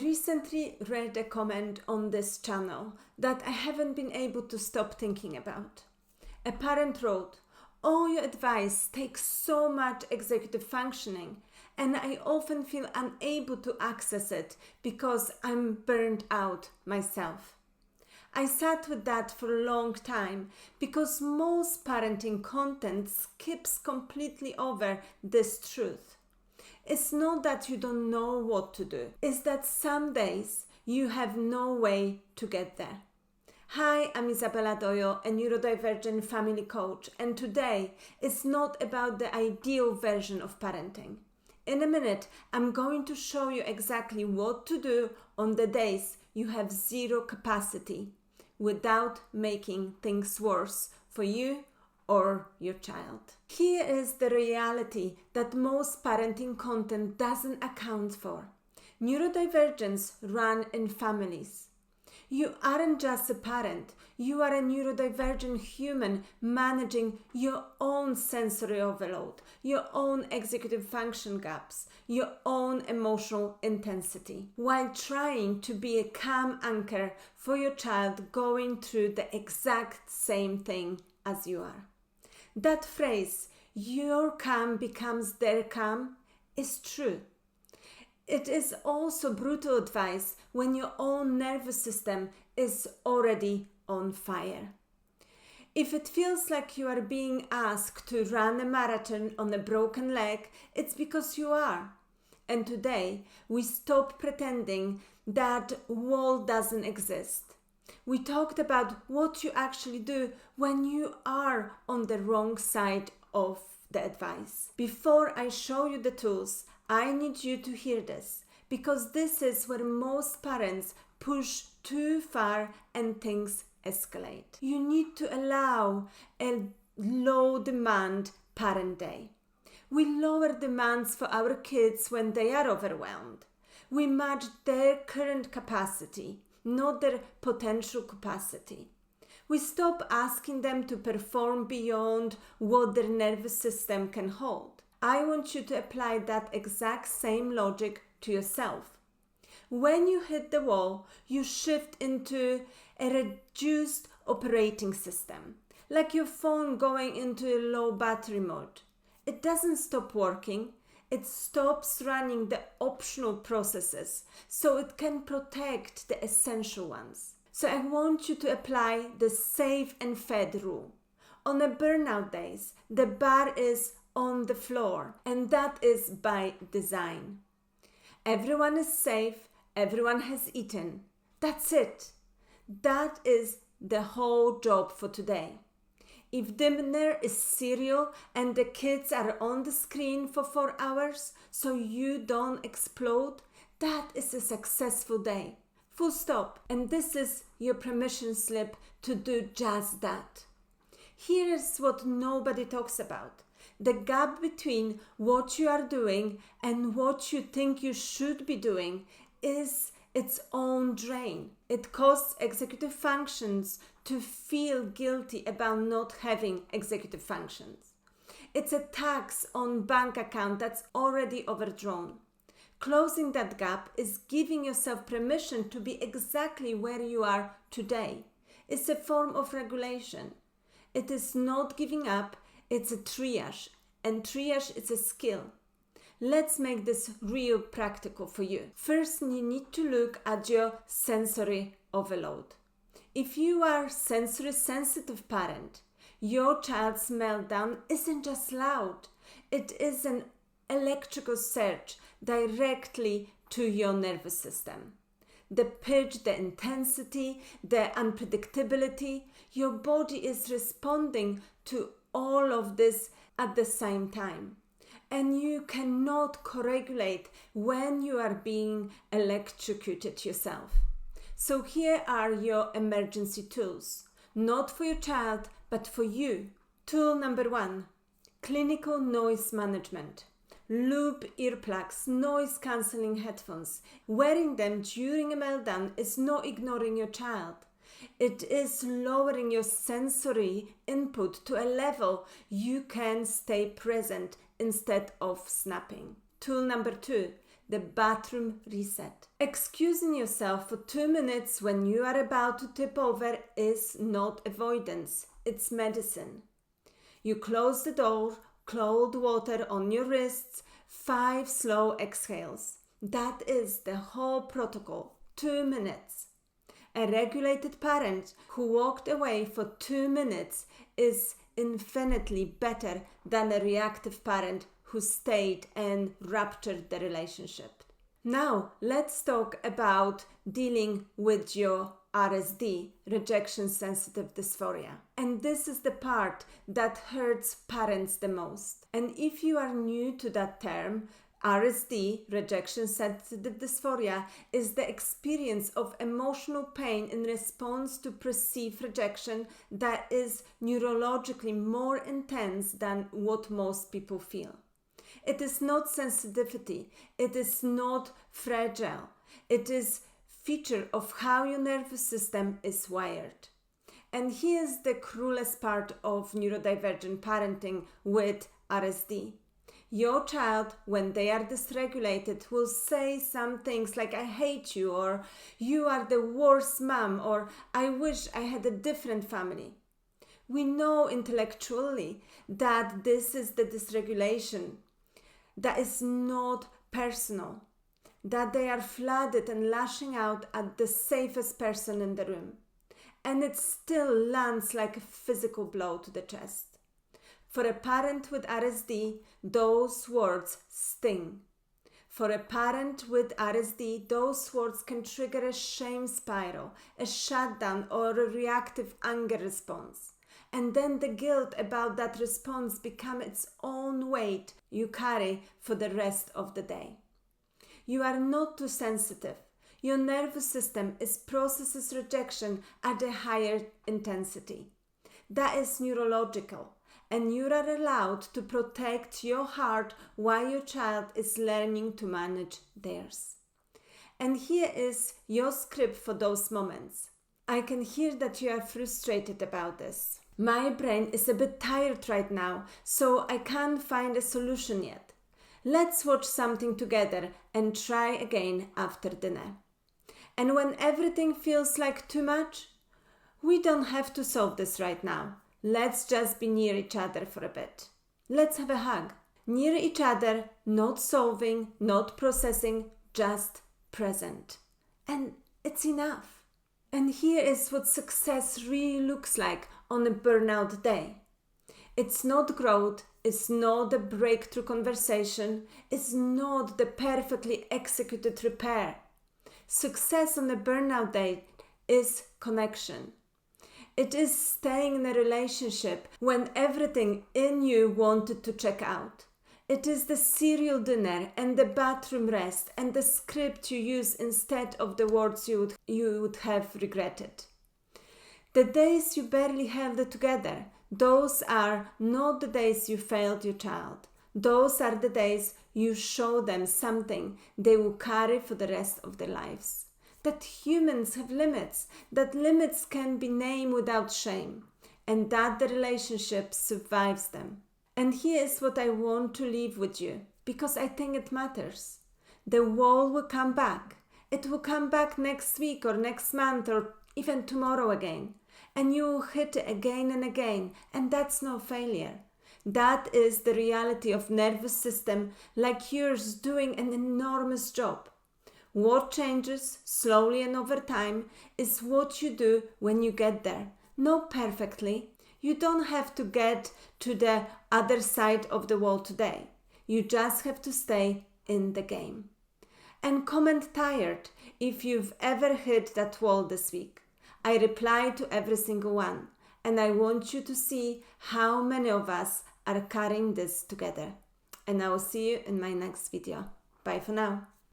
recently read a comment on this channel that I haven't been able to stop thinking about. A parent wrote, "All your advice takes so much executive functioning, and I often feel unable to access it because I'm burned out myself." I sat with that for a long time because most parenting content skips completely over this truth. It's not that you don't know what to do, it's that some days you have no way to get there. Hi, I'm Izabela, a neurodivergent family coach, and today it's not about the ideal version of parenting. In a minute, I'm going to show you exactly what to do on the days you have zero capacity without making things worse for you or your child. Here is the reality that most parenting content doesn't account for. Neurodivergence run in families. You aren't just a parent, you are a neurodivergent human managing your own sensory overload, your own executive function gaps, your own emotional intensity, while trying to be a calm anchor for your child going through the exact same thing as you are. That phrase, "your calm becomes their calm," is true. It is also brutal advice when your own nervous system is already on fire. If it feels like you are being asked to run a marathon on a broken leg, it's because you are. And today, we stop pretending that wall doesn't exist. We talked about what you actually do when you are on the wrong side of the advice. Before I show you the tools, I need you to hear this, because this is where most parents push too far and things escalate. You need to allow a low demand parent day. We lower demands for our kids when they are overwhelmed. We match their current capacity, not their potential capacity. We stop asking them to perform beyond what their nervous system can hold. I want you to apply that exact same logic to yourself. When you hit the wall, you shift into a reduced operating system, like your phone going into a low battery mode. It doesn't stop working, it stops running the optional processes so it can protect the essential ones. So I want you to apply the save and fed rule. On a burnout days, the bar is on the floor, and that is by design. Everyone is safe, everyone has eaten. That's it. That is the whole job for today. If dinner is cereal and the kids are on the screen for 4 hours so you don't explode, that is a successful day. Full stop. And this is your permission slip to do just that. Here's what nobody talks about. The gap between what you are doing and what you think you should be doing is its own drain. It causes executive functions to feel guilty about not having executive functions. It's a tax on bank account that's already overdrawn. Closing that gap is giving yourself permission to be exactly where you are today. It's a form of regulation. It is not giving up. It's a triage, and triage is a skill. Let's make this real practical for you. First, you need to look at your sensory overload. If you are a sensory sensitive parent, your child's meltdown isn't just loud. It is an electrical surge directly to your nervous system. The pitch, the intensity, the unpredictability, your body is responding to all of this at the same time. And you cannot co-regulate when you are being electrocuted yourself. So here are your emergency tools. Not for your child, but for you. Tool number 1, clinical noise management. Loop earplugs, noise-cancelling headphones. Wearing them during a meltdown is not ignoring your child. It is lowering your sensory input to a level you can stay present instead of snapping. Tool number 2, the bathroom reset. Excusing yourself for 2 minutes when you are about to tip over is not avoidance, it's medicine. You close the door, cold water on your wrists, 5 slow exhales. That is the whole protocol, 2 minutes. A regulated parent who walked away for 2 minutes is infinitely better than a reactive parent who stayed and ruptured the relationship. Now, let's talk about dealing with your RSD, rejection sensitive dysphoria. And this is the part that hurts parents the most. And if you are new to that term, RSD, rejection sensitive dysphoria, is the experience of emotional pain in response to perceived rejection that is neurologically more intense than what most people feel. It is not sensitivity, it is not fragile, it is feature of how your nervous system is wired. And here's the cruelest part of neurodivergent parenting with RSD. Your child, when they are dysregulated, will say some things like, I hate you, or you are the worst mom, or I wish I had a different family. We know intellectually that this is the dysregulation, that is not personal, that they are flooded and lashing out at the safest person in the room. And it still lands like a physical blow to the chest. For a parent with RSD, those words sting. For a parent with RSD, those words can trigger a shame spiral, a shutdown, or a reactive anger response. And then the guilt about that response becomes its own weight you carry for the rest of the day. You are not too sensitive. Your nervous system processes rejection at a higher intensity. That is neurological. And you are allowed to protect your heart while your child is learning to manage theirs. And here is your script for those moments. I can hear that you are frustrated about this. My brain is a bit tired right now, so I can't find a solution yet. Let's watch something together and try again after dinner. And when everything feels like too much, we don't have to solve this right now. Let's just be near each other for a bit. Let's have a hug. Near each other, not solving, not processing, just present. And it's enough. And here is what success really looks like on a burnout day. It's not growth, it's not a breakthrough conversation, it's not the perfectly executed repair. Success on a burnout day is connection. It is staying in a relationship when everything in you wanted to check out. It is the cereal dinner and the bathroom rest and the script you use instead of the words you would have regretted. The days you barely held it together, those are not the days you failed your child. Those are the days you show them something they will carry for the rest of their lives. That humans have limits, that limits can be named without shame, and that the relationship survives them. And here is what I want to leave with you, because I think it matters. The wall will come back. It will come back next week or next month or even tomorrow again. And you will hit it again and again, and that's no failure. That is the reality of nervous system like yours doing an enormous job. What changes slowly and over time is what you do when you get there. Not perfectly. You don't have to get to the other side of the wall today. You just have to stay in the game. And comment tired if you've ever hit that wall this week. I reply to every single one, and I want you to see how many of us are carrying this together. And I will see you in my next video. Bye for now.